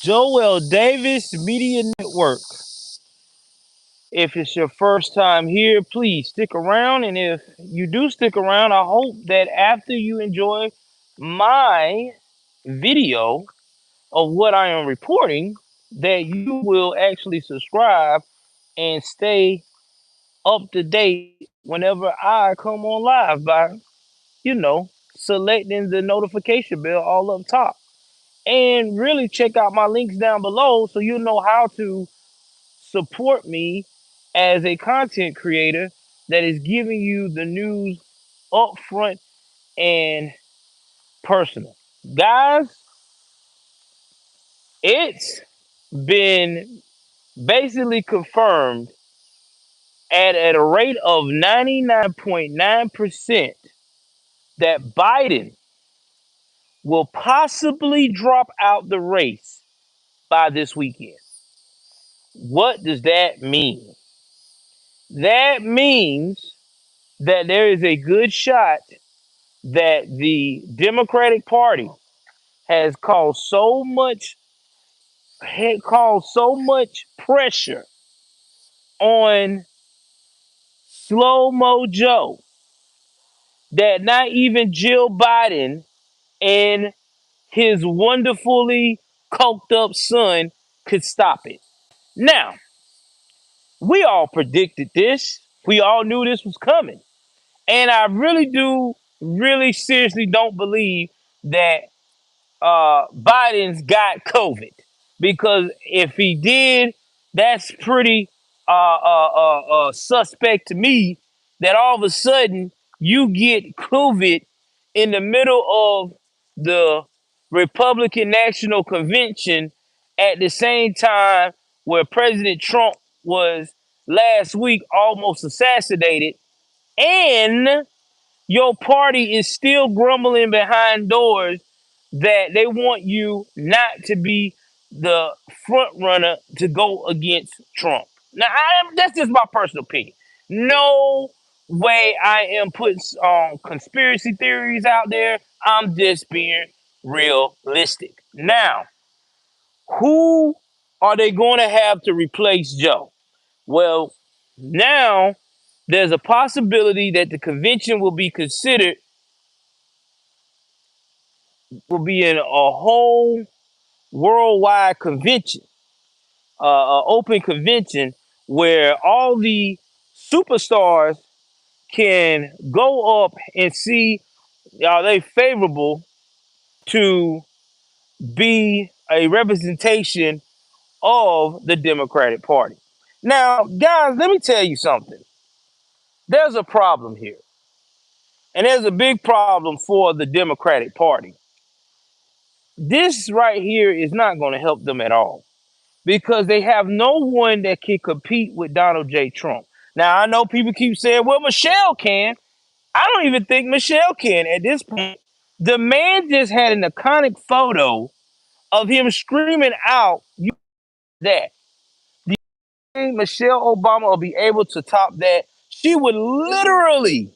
Joel Davis Media Network. If it's your first time here, please stick around. And if you do stick around, I hope that after you enjoy my video of what I am reporting, that you will actually subscribe and stay up to date whenever I come on live by, selecting the notification bell all up top. And really check out my links down below so you know how to support me as a content creator that is giving you the news upfront and personal. Guys, it's been basically confirmed at a rate of 99.9% that Biden will possibly drop out the race by this weekend. What does that mean? That means that there is a good shot that the Democratic Party has caused so much pressure on Slow Mo Joe that not even Jill Biden and his wonderfully coked up son could stop it. Now, we all predicted this. We all knew this was coming. And I really seriously don't believe that Biden's got COVID, because if he did, that's pretty suspect to me. That all of a sudden you get COVID in the middle of the Republican National Convention at the same time where President Trump was last week almost assassinated, and your party is still grumbling behind doors that they want you not to be the front runner to go against Trump. Now, that's just my personal opinion. No way I am putting conspiracy theories out there. I'm just being realistic. Now, who are they going to have to replace Joe? Well, now there's a possibility that the convention will be considered will be in a whole worldwide convention, open convention where all the superstars can go up and see are they favorable to be a representation of the Democratic Party. Now, guys, let me tell you something. There's a problem here, and there's a big problem for the Democratic Party. This right here is not going to help them at all, because they have no one that can compete with Donald J. Trump. Now, I know people keep saying, well, Michelle can. I don't even think Michelle can at this point. The man just had an iconic photo of him screaming out, "You that." Do you think Michelle Obama will be able to top that? She would literally,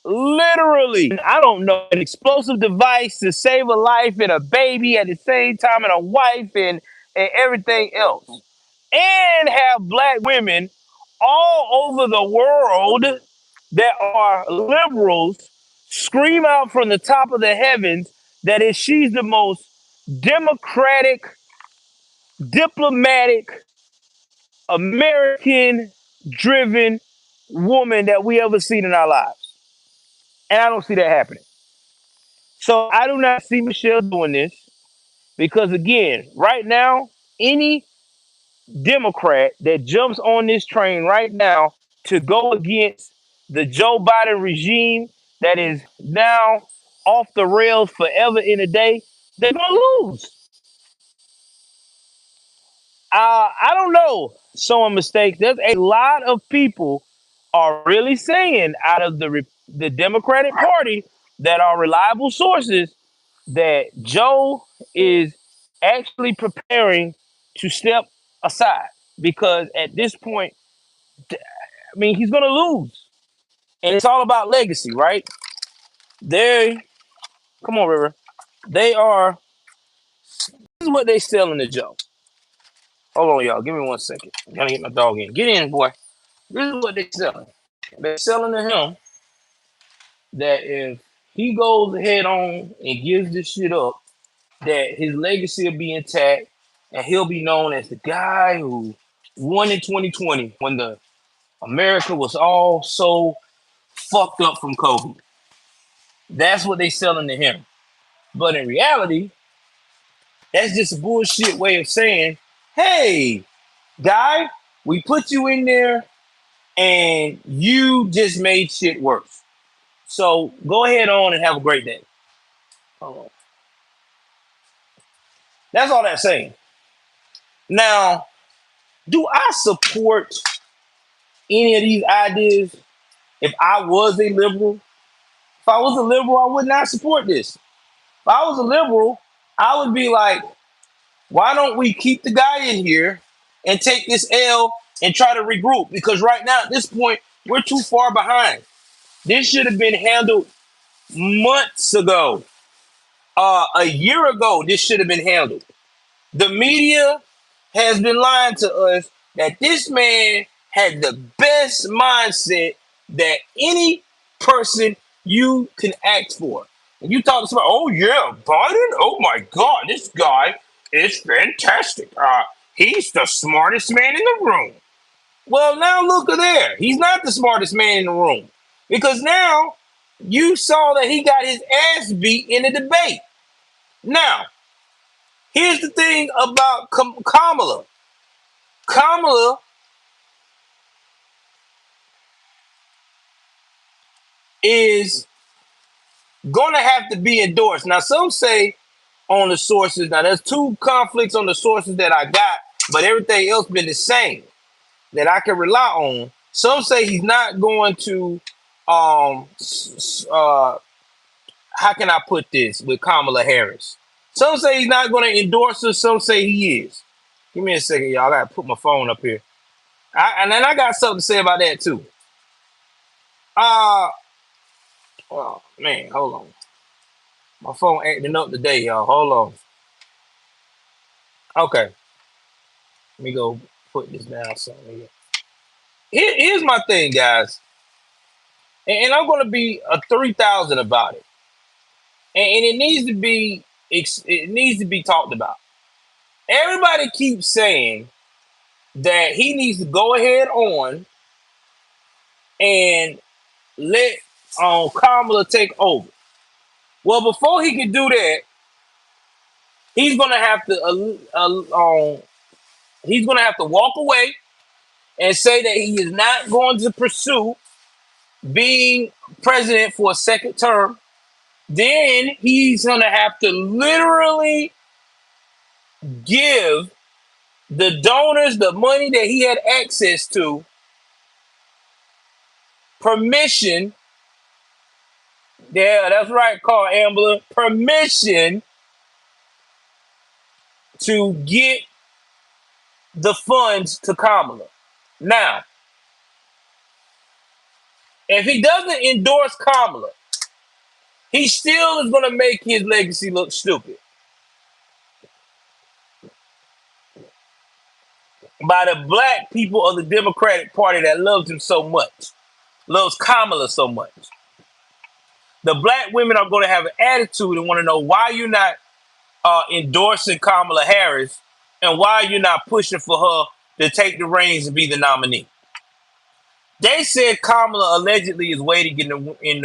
I don't know, an explosive device to save a life and a baby at the same time, and a wife and everything else. And have black women all over the world that are liberals scream out from the top of the heavens that if she's the most democratic, diplomatic, American driven woman that we ever seen in our lives. And I don't see that happening. So I do not see Michelle doing this, because, again, right now, any Democrat that jumps on this train right now to go against the Joe Biden regime that is now off the rails forever in a day, they're going to lose. I don't know. Showing mistakes. There's a lot of people are really saying out of the Democratic Party that are reliable sources that Joe is actually preparing to step aside, because at this point, I mean, he's going to lose, and it's all about legacy, right? They, come on, River. They are This is what they selling to Joe. Hold on, y'all. Give me 1 second. I gotta get my dog in. Get in, boy. This is what they selling. They're selling to him that if he goes ahead on and gives this shit up, that his legacy will be intact and he'll be known as the guy who won in 2020 when the America was all so fucked up from COVID. That's what they selling to him. But in reality, that's just a bullshit way of saying, hey, guy, we put you in there and you just made shit worse. So go ahead on and have a great day. That's all that's saying. Now, do I support any of these ideas if I was a liberal? If I was a liberal, I would not support this. If I was a liberal, I would be like, why don't we keep the guy in here and take this L and try to regroup? Because right now, at this point, we're too far behind. This should have been handled months ago. A year ago, this should have been handled. The media has been lying to us that this man had the best mindset that any person you can ask for. And you talk to somebody, oh yeah, Biden? Oh my God, this guy is fantastic. He's the smartest man in the room. Well, now look at there. He's not the smartest man in the room. Because now you saw that he got his ass beat in the debate. Now, here's the thing about Kamala. Kamala is going to have to be endorsed. Now, some say on the sources, now there's two conflicts on the sources that I got, but everything else been the same that I can rely on. Some say he's not going to, how can I put this with Kamala Harris? Some say he's not going to endorse her. Some say he is. Give me a second, y'all. I got to put my phone up here. And then I got something to say about that, too. Oh, man, hold on. My phone acting up today, y'all. Hold on. Okay. Let me go put this down somewhere here. Here's my thing, guys. And I'm going to be a 3,000 about it. And it needs to be talked about. Everybody keeps saying that he needs to go ahead on and let Kamala take over. Well, before he can do that, he's gonna have to walk away and say that he is not going to pursue being president for a second term. Then he's gonna have to literally give the donors the money that he had access to permission. Yeah, that's right, Carl Ambler. Permission to get the funds to Kamala. Now, if he doesn't endorse Kamala, he still is going to make his legacy look stupid by the black people of the Democratic Party that loves him so much, loves Kamala so much. The black women are going to have an attitude and want to know why you're not endorsing Kamala Harris and why you're not pushing for her to take the reins and be the nominee. They said Kamala allegedly is waiting in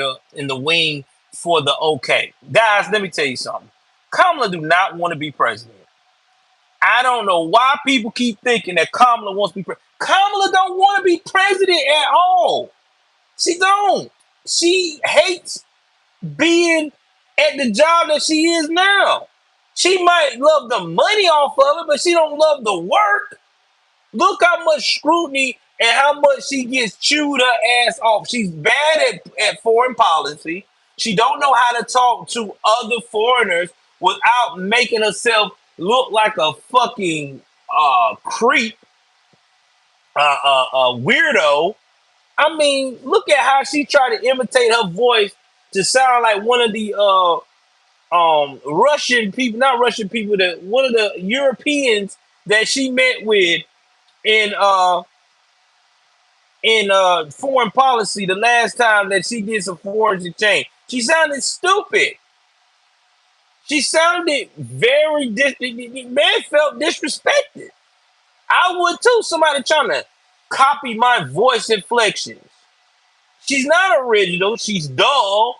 the wing for the okay. Guys, let me tell you something. Kamala do not want to be president. I don't know why people keep thinking that Kamala wants to be president. Kamala don't want to be president at all. She don't. She hates being at the job that she is now. She might love the money off of it, but she don't love the work. Look how much scrutiny and how much she gets chewed her ass off. She's bad at foreign policy. She don't know how to talk to other foreigners without making herself look like a fucking creep, a weirdo. I mean, look at how she tried to imitate her voice to sound like one of the Russian people, not Russian people, that one of the Europeans that she met with in foreign policy the last time that she did some foreign exchange. She sounded stupid. She sounded very man felt disrespected. I would too. Somebody trying to copy my voice inflections. She's not original. She's dull.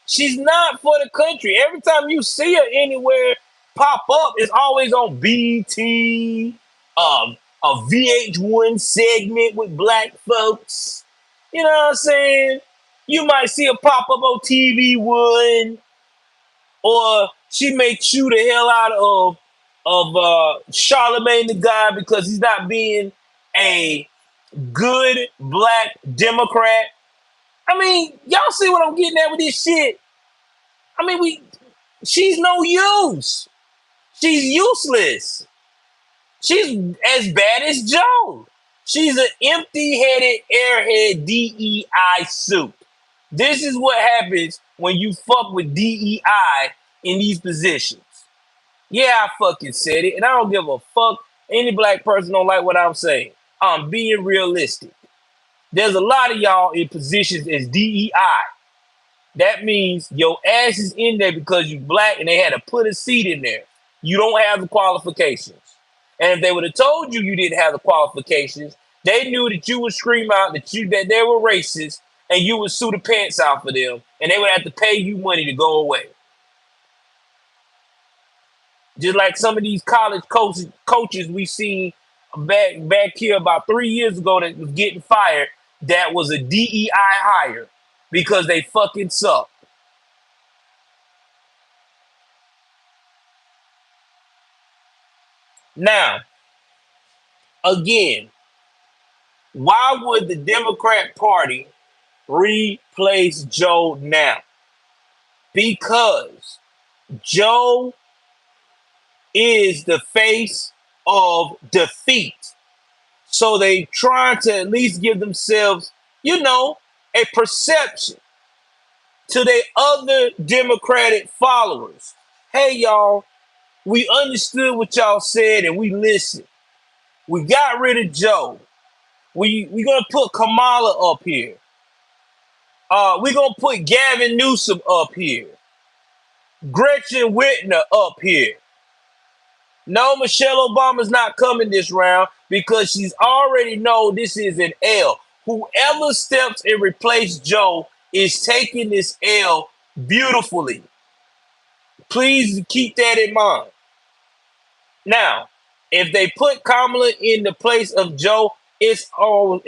She's not for the country. Every time you see her anywhere pop up, it's always on BT, a VH1 segment with black folks. You know what I'm saying? You might see her pop up on TV One, or she may chew the hell out of Charlemagne the God because he's not being a good black Democrat. I mean, y'all see what I'm getting at with this shit? I mean, she's no use. She's useless. She's as bad as Joe. She's an empty-headed airhead DEI suit. This is what happens when you fuck with DEI in these positions. Yeah, I fucking said it, and I don't give a fuck. Any black person don't like what I'm saying. I'm being realistic. There's a lot of y'all in positions as DEI. That means your ass is in there because you black and they had to put a seat in there. You don't have the qualifications. And if they would have told you you didn't have the qualifications, they knew that you would scream out that they were racist and you would sue the pants out for them and they would have to pay you money to go away. Just like some of these college coaches we seen back here about 3 years ago that was getting fired, that was a DEI hire because they fucking suck. Now, again, why would the Democrat Party replace Joe now? Because Joe is the face of defeat. So they trying to at least give themselves, a perception to their other Democratic followers. Hey, y'all, we understood what y'all said and we listened. We got rid of Joe. We're going to put Kamala up here. We're going to put Gavin Newsom up here. Gretchen Whitmer up here. No, Michelle Obama's not coming this round because she's already know this is an L. Whoever steps and replace Joe is taking this L beautifully. Please keep that in mind. Now, if they put Kamala in the place of Joe, it's all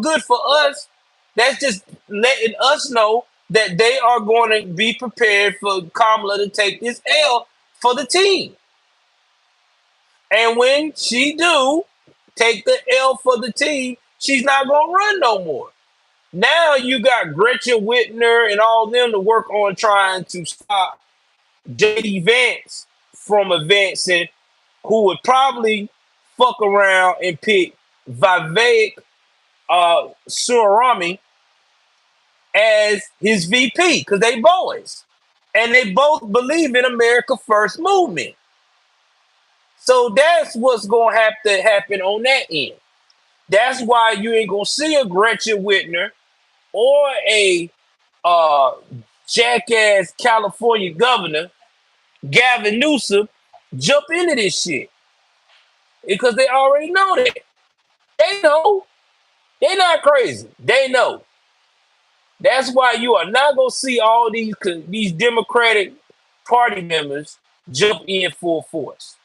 good for us. That's just letting us know that they are going to be prepared for Kamala to take this L for the team. And when she do take the L for the team, she's not going to run no more. Now you got Gretchen Whitmer and all them to work on trying to stop J.D. Vance from advancing, who would probably fuck around and pick Vivek Surami as his VP because they boys. And they both believe in America First movement. So that's what's going to have to happen on that end. That's why you ain't going to see a Gretchen Whitmer or a jackass California governor, Gavin Newsom, jump into this shit. Because they already know that. They know. They're not crazy. They know. That's why you are not going to see all these Democratic Party members jump in full force.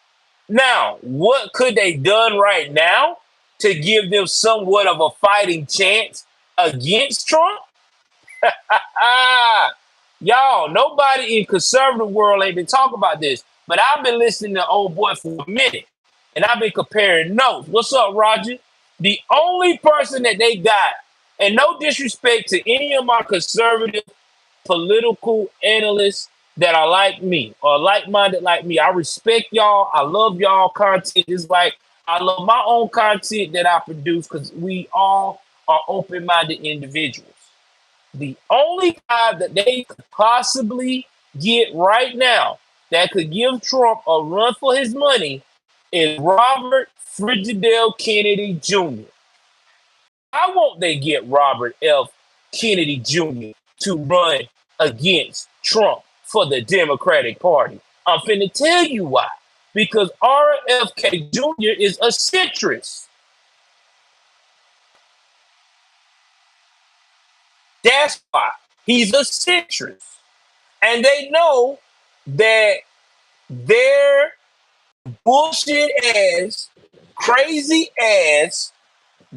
Now, what could they done right now to give them somewhat of a fighting chance against Trump? Y'all, nobody in conservative world ain't been talking about this, but I've been listening to old boy for a minute, and I've been comparing notes. What's up, Roger? The only person that they got, and no disrespect to any of my conservative political analysts that are like me or like-minded like me. I respect y'all. I love y'all content. Just like I love my own content that I produce because we all are open-minded individuals. The only guy that they could possibly get right now that could give Trump a run for his money is Robert Frigidaire Kennedy Jr. Why won't they get Robert F. Kennedy Jr. to run against Trump for the Democratic Party? I'm finna tell you why. Because RFK Jr. is a centrist. That's why he's a centrist. And they know that their bullshit ass, crazy ass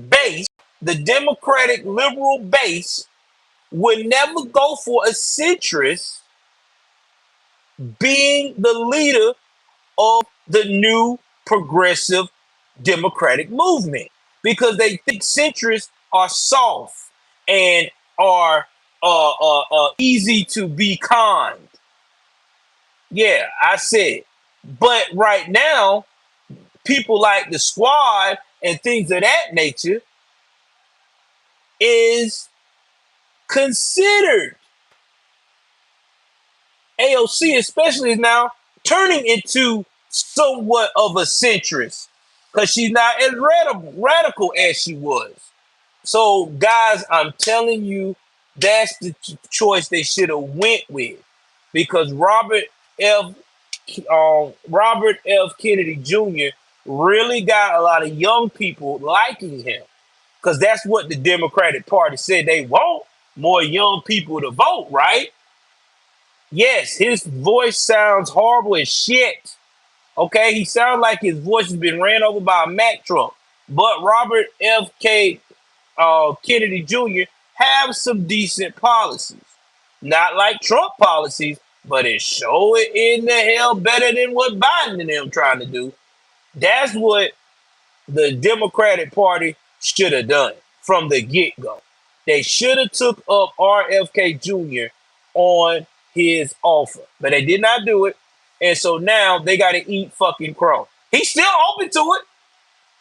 base, the Democratic liberal base, would never go for a centrist being the leader of the new progressive democratic movement because they think centrists are soft and are easy to be conned. Yeah, I said. But right now, people like the squad and things of that nature is considered. AOC especially is now turning into somewhat of a centrist because she's not as radical as she was. So, guys, I'm telling you, that's the choice they should have went with because F. Robert F. Kennedy Jr. really got a lot of young people liking him because that's what the Democratic Party said they want, more young people to vote, right? Yes, his voice sounds horrible as shit. Okay, he sounds like his voice has been ran over by a Mack truck. But Robert F. Kennedy Jr. have some decent policies. Not like Trump policies, but it sure in the hell better than what Biden and them trying to do. That's what the Democratic Party should have done from the get-go. They should have took up RFK Jr. on his offer, but they did not do it. And so now they got to eat fucking crow. He's still open to it.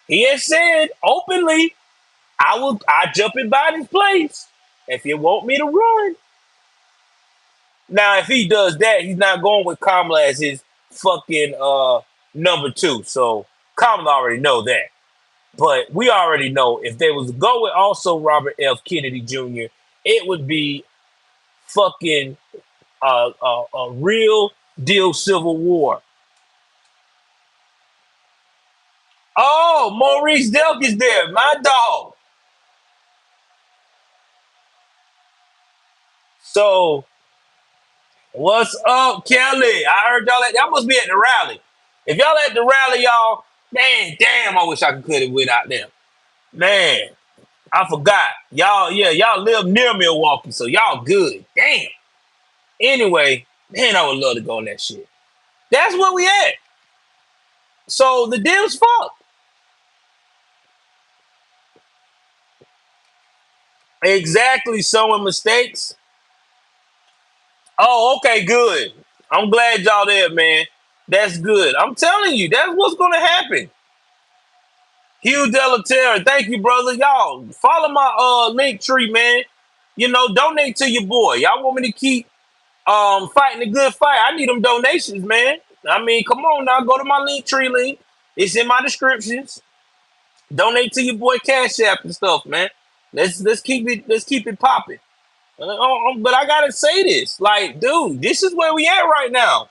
He has said openly, I jump in Biden's place if you want me to run. Now, if he does that, he's not going with Kamala as his fucking number two. So Kamala already know that. But we already know if they was to go with also Robert F. Kennedy Jr., it would be fucking a real deal civil war. Oh, Maurice Delk is there, my dog. So, what's up, Kelly? I heard y'all must be at the rally. If y'all at the rally, y'all, man, damn, I wish I could have went out there. Man, I forgot. Y'all live near Milwaukee, so y'all good. Damn. Anyway, man, I would love to go on that shit. That's where we at. So the deal's fucked. Exactly, sowing mistakes. Oh, okay, good. I'm glad y'all there, man. That's good. I'm telling you, that's what's gonna happen. Hugh Delaterra, thank you, brother. Y'all follow my link tree, man. You know, donate to your boy. Y'all want me to keep fighting a good fight? I need them donations, man. I mean, come on now, go to my link tree link. It's in my descriptions. Donate to your boy Cash App and stuff, man. Let's keep it popping. But I gotta say this, like, dude, this is where we at right now.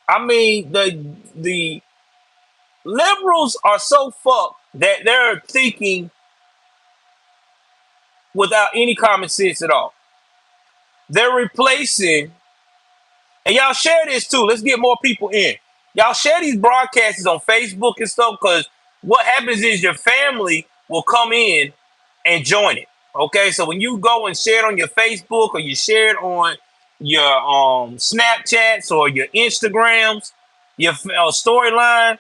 I mean, the liberals are so fucked that they're thinking without any common sense at all. They're replacing, and y'all share this too. Let's get more people in. Y'all share these broadcasts on Facebook and stuff because what happens is your family will come in and join it. Okay, so when you go and share it on your Facebook or you share it on your Snapchats or your Instagrams, your storyline,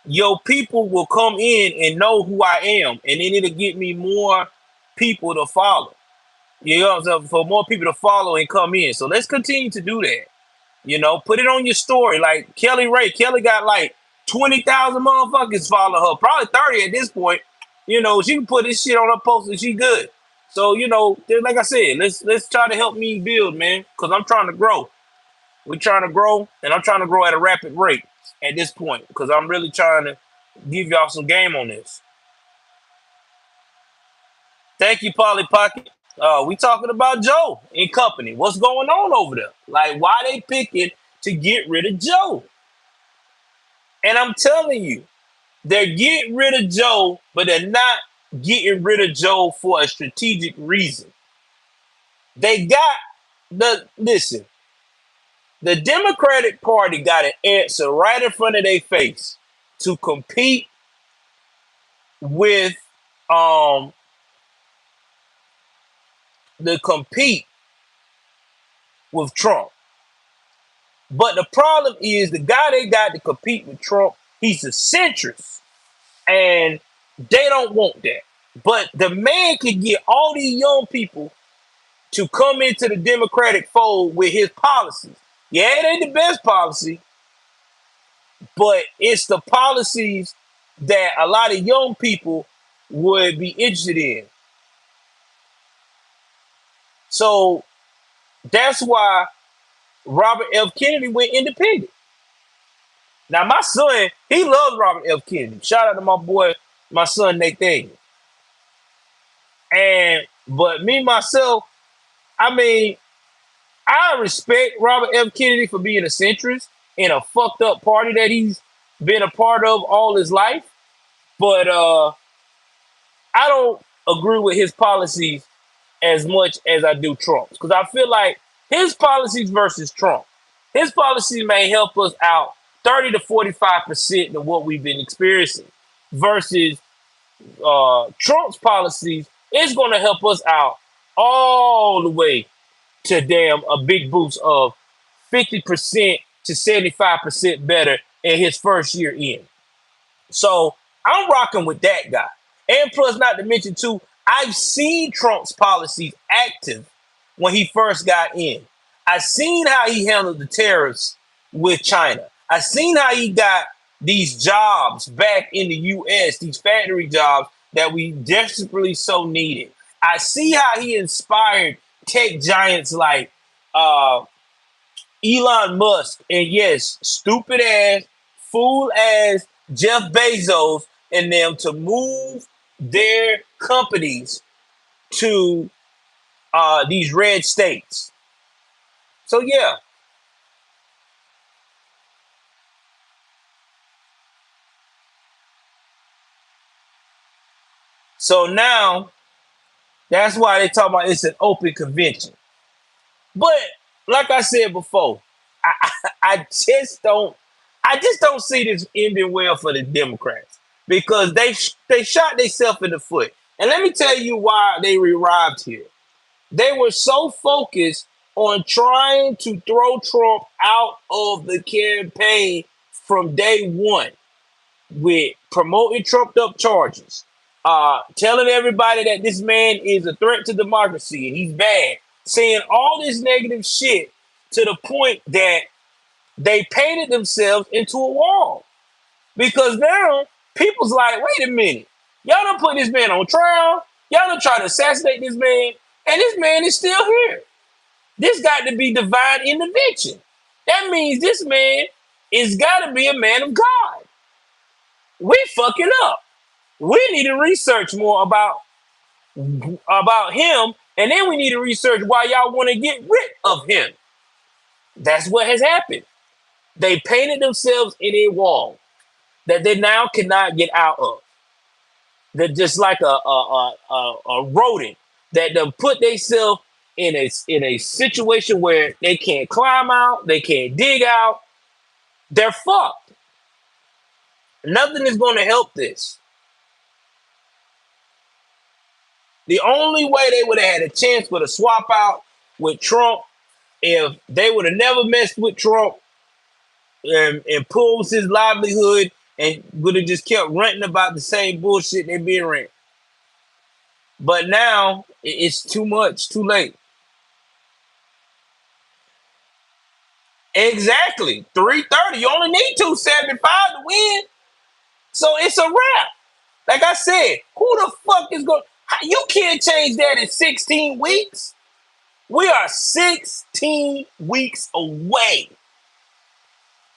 your people will come in and know who I am, and then it'll get me more people to follow. You know, so for more people to follow and come in. So let's continue to do that. You know, put it on your story. Like Kelly Ray. Kelly got like 20,000 motherfuckers follow her. Probably 30 at this point. You know, she can put this shit on her post and she good. So like I said, let's try to help me build, man, because I'm trying to grow. We're trying to grow, and I'm trying to grow at a rapid rate at this point because I'm really trying to give y'all some game on this. Thank you, Polly Pocket. We talking about Joe and company. What's going on over there? Like, why they picking to get rid of Joe? And I'm telling you, they're getting rid of Joe, but they're not getting rid of Joe for a strategic reason. They got listen, the Democratic Party got an answer right in front of their face to compete with um to compete with Trump. But the problem is the guy they got to compete with Trump, he's a centrist. And they don't want that. But the man can get all these young people to come into the Democratic fold with his policies. Yeah, it ain't the best policy, but it's the policies that a lot of young people would be interested in. So that's why Robert F. Kennedy went independent. Now, my son, he loves Robert F. Kennedy. Shout out to my boy, my son Nathaniel. But me myself, I mean, I respect Robert F. Kennedy for being a centrist in a fucked up party that he's been a part of all his life. But I don't agree with his policies as much as I do Trump's. Because I feel like his policies versus Trump, his policies may help us out 30 to 45% of what we've been experiencing versus Trump's policies is going to help us out all the way to damn a big boost of 50% to 75% better in his first year in. So I'm rocking with that guy. And plus, not to mention, too, I've seen Trump's policies active when he first got in. I've seen how he handled the tariffs with China. I've seen how he got these jobs back in the U.S., these factory jobs that we desperately so needed. I see how he inspired tech giants like Elon Musk and, yes, stupid ass, fool ass Jeff Bezos and them to move their companies to these red states. So, yeah. So now that's why they talk about it's an open convention. But like I said before, I just don't see this ending well for the Democrats because they shot themselves in the foot. And let me tell you why they arrived here. They were so focused on trying to throw Trump out of the campaign from day one with promoting trumped up charges, telling everybody that this man is a threat to democracy and he's bad, saying all this negative shit to the point that they painted themselves into a wall. Because now people's like, wait a minute, y'all done put this man on trial, y'all done try to assassinate this man, and this man is still here. This got to be divine intervention. That means this man is got to be a man of God. We fucking up. We need to research more about him, and then we need to research why y'all want to get rid of him. That's what has happened. They painted themselves in a wall that they now cannot get out of. They're just like a rodent that they put themselves in a situation where they can't climb out, they can't dig out. They're fucked. Nothing is going to help this. The only way they would have had a chance with a swap out with Trump if they would have never messed with Trump and imposed his livelihood and would have just kept ranting about the same bullshit they been ranting. But now it's too much, too late. Exactly. 330. You only need 275 to win. So it's a wrap. Like I said, who the fuck is going? You can't change that in 16 weeks. We are 16 weeks away.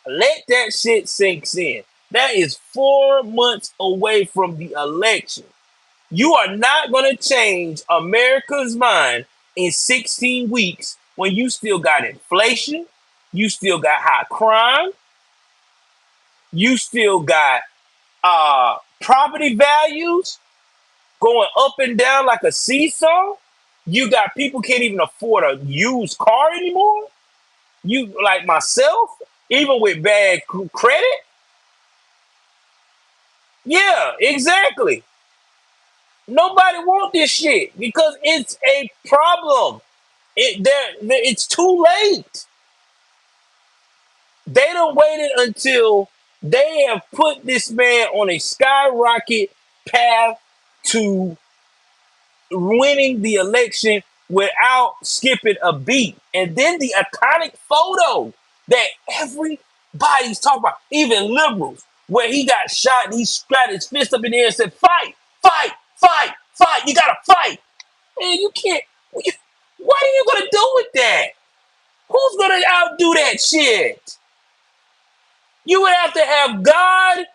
Let that shit sink in. That is 4 months away from the election. You are not going to change America's mind in 16 weeks when you still got inflation, you still got high crime, you still got property values going up and down like a seesaw. You got people can't even afford a used car anymore. You like myself, even with bad credit. Yeah, exactly. Nobody want this shit because it's a problem. It's too late. They done waited until they have put this man on a skyrocket path to winning the election without skipping a beat. And then the iconic photo that everybody's talking about, even liberals, where he got shot and he got his fist up in the air and said, fight, fight, fight, fight. You gotta fight. Man, you can't. What are you gonna do with that? Who's gonna outdo that shit? You would have to have God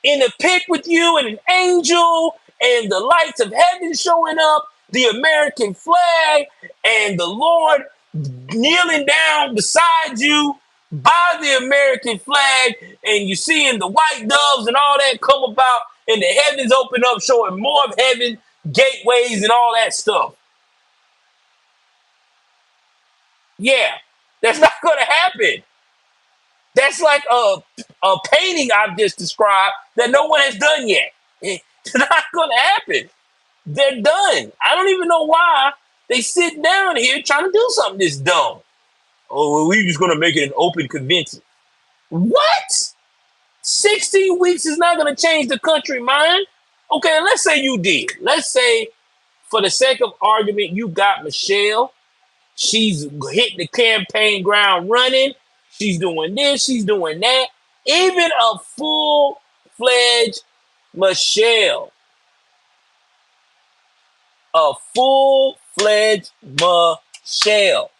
in the pit with you and an angel and the lights of heaven showing up, the American flag, and the Lord kneeling down beside you by the American flag, and you seeing the white doves and all that come about, and the heavens open up, showing more of heaven, gateways, and all that stuff. Yeah, that's not going to happen. That's like a painting I've just described that no one has done yet. It's not going to happen. They're done. I don't even know why they sit down here trying to do something this dumb. Oh, well, we're just going to make it an open convention. What? 16 weeks is not going to change the country, man. Okay, let's say you did. Let's say, for the sake of argument, you got Michelle. She's hitting the campaign ground running. She's doing this. She's doing that. Even a full-fledged Michelle. A full-fledged Michelle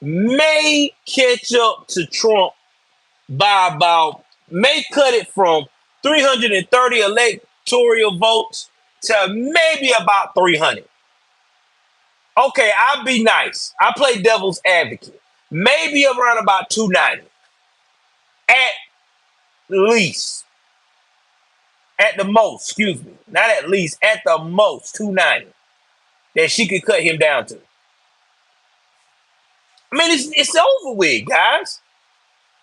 may catch up to Trump by may cut it from 330 electoral votes to maybe about 300. Okay, I'll be nice. I play devil's advocate. Maybe around about 290. At least. At the most, excuse me. Not at least, at the most, 290. That she could cut him down to. I mean, it's over with, guys.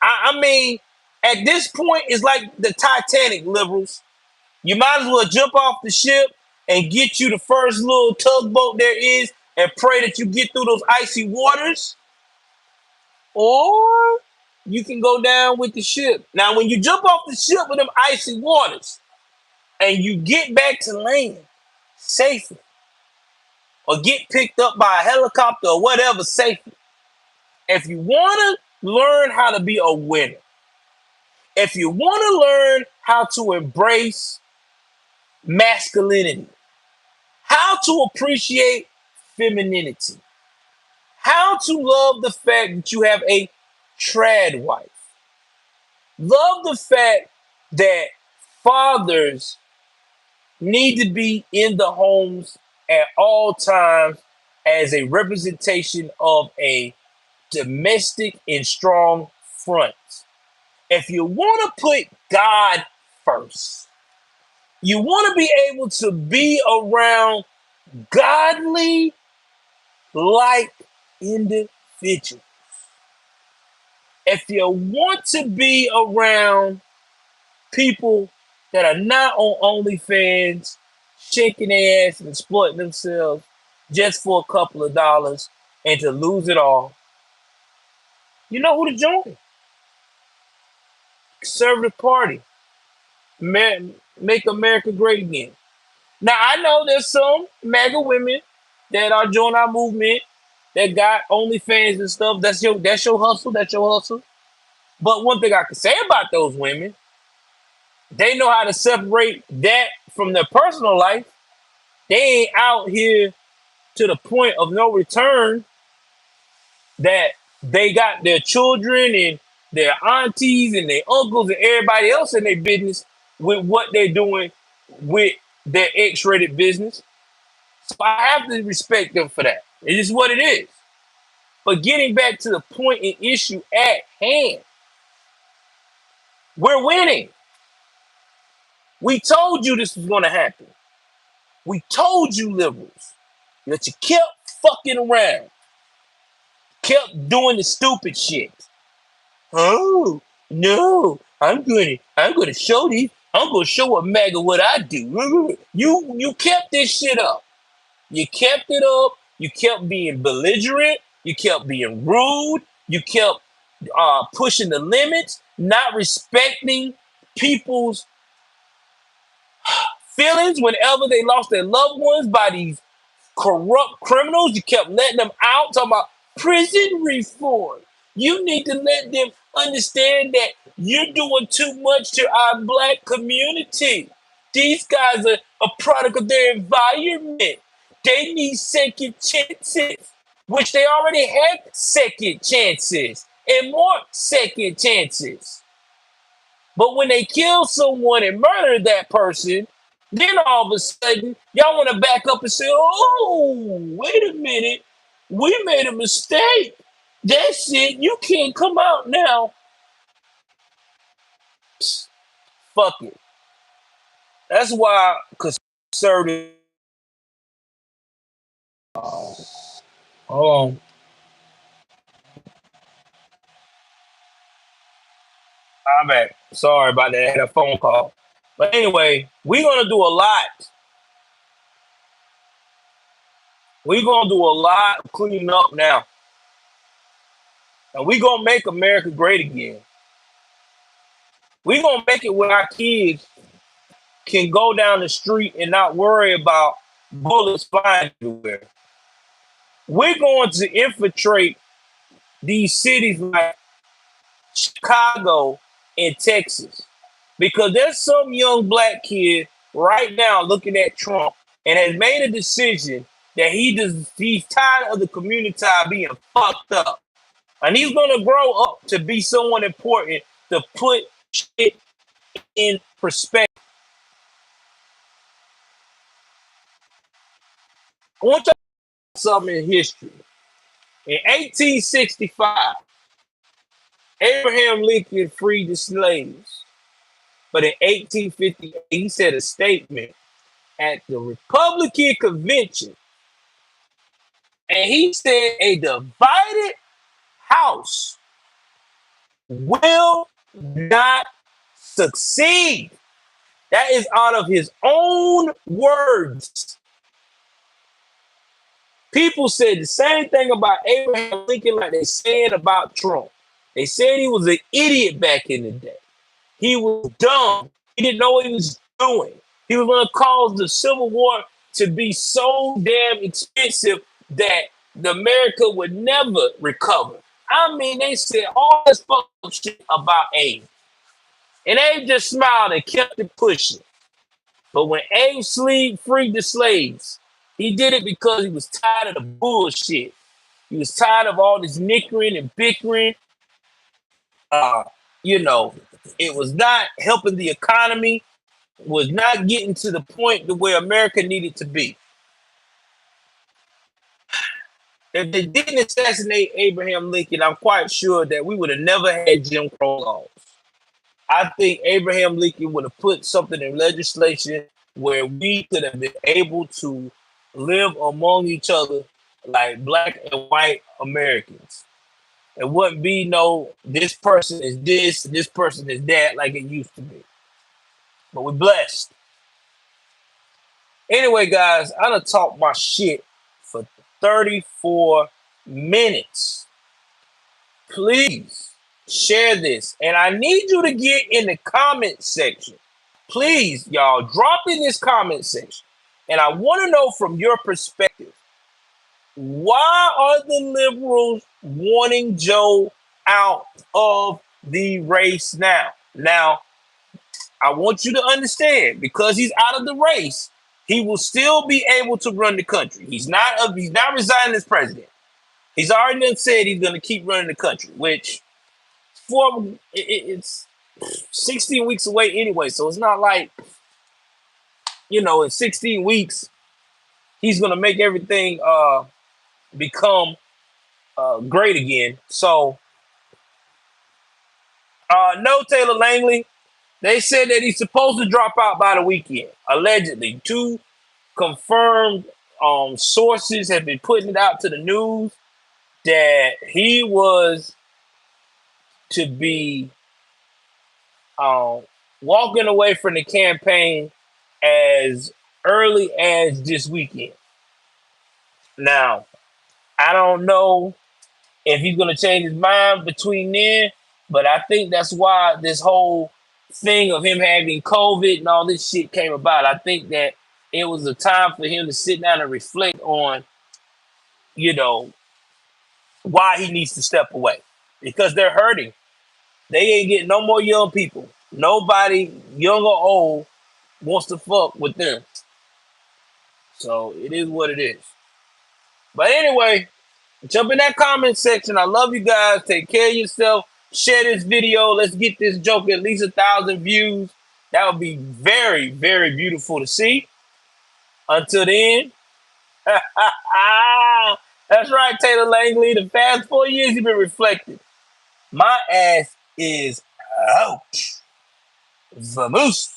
I mean, at this point, it's like the Titanic, liberals. You might as well jump off the ship and get you the first little tugboat there is and pray that you get through those icy waters. Or you can go down with the ship. Now, when you jump off the ship with them icy waters and you get back to land safely or get picked up by a helicopter or whatever safely, if you want to learn how to be a winner, if you want to learn how to embrace masculinity, how to appreciate femininity, how to love the fact that you have a trad wife, love the fact that fathers need to be in the homes at all times as a representation of a domestic and strong front. If you want to put God first, you want to be able to be around godly like individuals. If you want to be around people that are not on OnlyFans, shaking their ass and exploiting themselves just for a couple of dollars and to lose it all, you know who to join. Conservative Party. Make America great again. Now, I know there's some MAGA women that are joining our movement that got OnlyFans and stuff. That's your hustle. That's your hustle. But one thing I can say about those women, they know how to separate that from their personal life, they ain't out here to the point of no return that they got their children and their aunties and their uncles and everybody else in their business with what they're doing with their X-rated business. So I have to respect them for that. It is what it is. But getting back to the point and issue at hand, we're winning. We told you this was going to happen. We told you, liberals, that you kept fucking around, kept doing the stupid shit. Oh no, I'm gonna show these. I'm gonna show a MAGA what I do. You kept this shit up. You kept it up. You kept being belligerent. You kept being rude. You kept pushing the limits, not respecting people's feelings whenever they lost their loved ones by these corrupt criminals. You kept letting them out, talking about prison reform. You need to let them understand that you're doing too much to our black community. These guys are a product of their environment. They need second chances, which they already had second chances and more second chances. But when they kill someone and murder that person, then all of a sudden, y'all want to back up and say, oh, wait a minute. We made a mistake. That's it. You can't come out now. Psst, fuck it. That's why conservative. Hold on. I'm back. Sorry about that. I had a phone call. But anyway, we're going to do a lot. We're going to do a lot of cleaning up now. And we're going to make America great again. We're going to make it where our kids can go down the street and not worry about bullets flying everywhere. We're going to infiltrate these cities like Chicago and Texas because there's some young black kid right now looking at Trump and has made a decision that he's tired of the community being fucked up. And he's going to grow up to be someone important to put shit in perspective. I want to something in history. In 1865, Abraham Lincoln freed the slaves. But in 1858, he said a statement at the Republican convention. And he said a divided house will not succeed. That is out of his own words. People said the same thing about Abraham Lincoln like they said about Trump. They said he was an idiot back in the day. He was dumb. He didn't know what he was doing. He was going to cause the Civil War to be so damn expensive that America would never recover. I mean, they said all this fucked up shit about Abe. And Abe just smiled and kept it pushing. But when Abe freed the slaves, he did it because he was tired of the bullshit. He was tired of all this nickering and bickering. It was not helping the economy, was not getting to the point to where America needed to be. If they didn't assassinate Abraham Lincoln, I'm quite sure that we would have never had Jim Crow laws. I think Abraham Lincoln would have put something in legislation where we could have been able to live among each other like black and white Americans. It wouldn't be no, this person is this person is that like it used to be. But we're blessed. Anyway, guys, I done talked my shit for 34 minutes. Please share this. And I need you to get in the comment section. Please, y'all, drop in this comment section. And I want to know from your perspective, why are the liberals wanting Joe out of the race now? Now, I want you to understand, because he's out of the race, he will still be able to run the country. He's not resigning as president. He's already done said he's going to keep running the country, which it's 16 weeks away anyway. So it's not like, in 16 weeks he's going to make everything become great again. So no, Taylor Langley. They said that he's supposed to drop out by the weekend, allegedly. Two confirmed sources have been putting it out to the news that he was to be walking away from the campaign as early as this weekend. Now, I don't know if he's going to change his mind between then, but I think that's why this whole thing of him having COVID and all this shit came about. I think that it was a time for him to sit down and reflect on, why he needs to step away, because they're hurting. They ain't getting no more young people. Nobody, young or old, wants to fuck with them. So it is what it is. But anyway, jump in that comment section. I love you guys. Take care of yourself. Share this video. Let's get this joke at least 1,000 views. That would be very, very beautiful to see. Until then, that's right, Taylor Langley. The past 4 years you've been reflecting. My ass is out. Vamoose.